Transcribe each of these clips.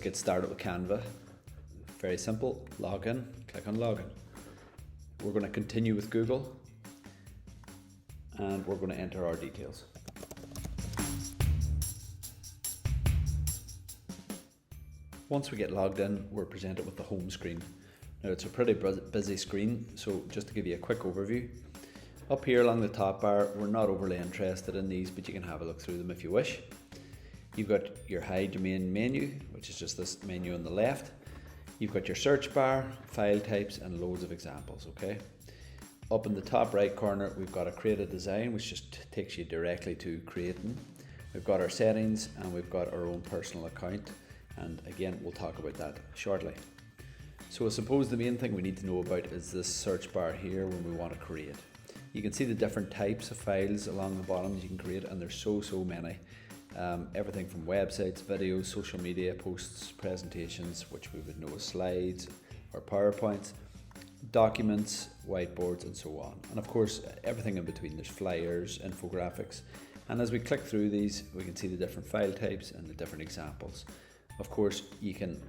get started with Canva. Very simple, log in, click on login. We're going to continue with Google and we're going to enter our details. Once we get logged in, we're presented with the home screen. Now it's a pretty busy screen, so just to give you a quick overview. Up here along the top bar, we're not overly interested in these, but you can have a look through them if you wish. You've got your hide domain menu, which is just this menu on the left. You've got your search bar, file types, and loads of examples, okay? Up in the top right corner, we've got a create a design, which just takes you directly to creating. We've got our settings and we've got our own personal account. And again, we'll talk about that shortly. So I suppose the main thing we need to know about is this search bar here when we want to create. You can see the different types of files along the bottom you can create, and there's so many. Everything from websites, videos, social media posts, presentations, which we would know as slides or PowerPoints, documents, whiteboards, and so on. And of course, everything in between. There's flyers, infographics. And as we click through these, we can see the different file types and the different examples. Of course, you can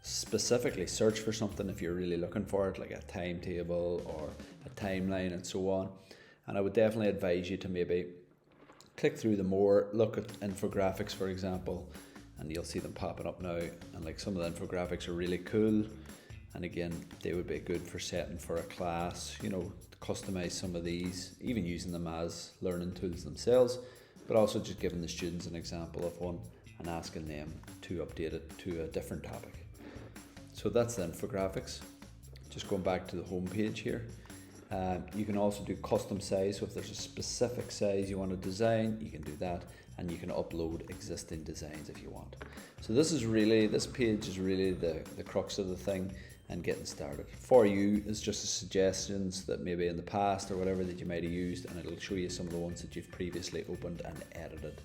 specifically search for something if you're really looking for it, like a timetable or a timeline and so on. And I would definitely advise you to maybe click through them more, look at infographics, for example, and you'll see them popping up now. And like some of the infographics are really cool. And again, they would be good for setting for a class, you know, to customize some of these, even using them as learning tools themselves, but also just giving the students an example of one and asking them to update it to a different topic. So that's the infographics. Just going back to the home page here. You can also do custom size, so if there's a specific size you want to design, you can do that, and you can upload existing designs if you want. So this page is really the crux of the thing and getting started. For you, it's just the suggestions that maybe in the past or whatever that you might have used, and it'll show you some of the ones that you've previously opened and edited.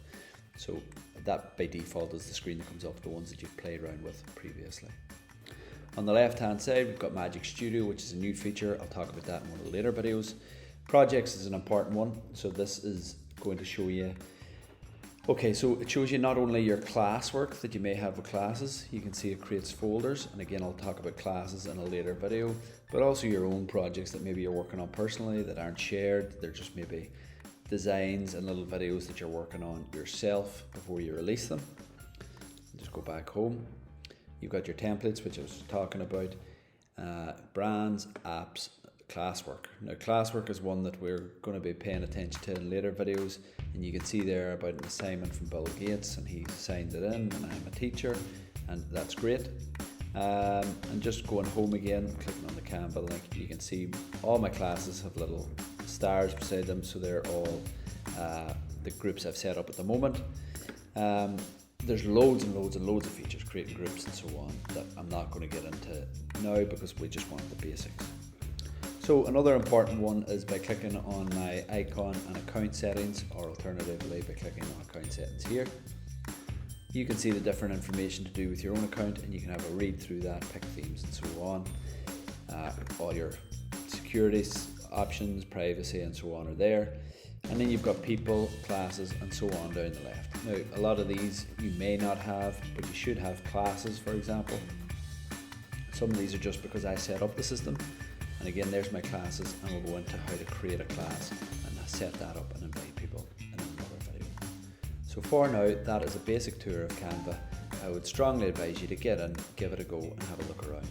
So that by default is the screen that comes up, the ones that you've played around with previously. On the left hand side, we've got Magic Studio, which is a new feature. I'll talk about that in one of the later videos. Projects is an important one. So this is going to show you, okay, so it shows you not only your classwork that you may have with classes, you can see it creates folders. And again, I'll talk about classes in a later video, but also your own projects that maybe you're working on personally that aren't shared. They're just maybe designs and little videos that you're working on yourself before you release them. Just go back home. You've got your templates, which I was talking about, brands, apps, classwork. Now classwork is one that we're going to be paying attention to in later videos, and you can see there about an assignment from Bill Gates, and he signed it in, and I'm a teacher, and that's great. And just going home again, clicking on the Canva link, you can see all my classes have little stars beside them, so they're all the groups I've set up at the moment. There's loads and loads and loads of features, creating groups and so on, that I'm not going to get into now because we just want the basics. So another important one is by clicking on my icon and account settings, or alternatively by clicking on account settings here. You can see the different information to do with your own account, and you can have a read through that, pick themes and so on. All your security options, privacy and so on are there. And then you've got people, classes and so on down the left. Now a lot of these you may not have, but you should have classes, for example. Some of these are just because I set up the system. And again, there's my classes, and we'll go into how to create a class and set that up and invite people in another video. So for now, that is a basic tour of Canva. I would strongly advise you to get in, give it a go and have a look around.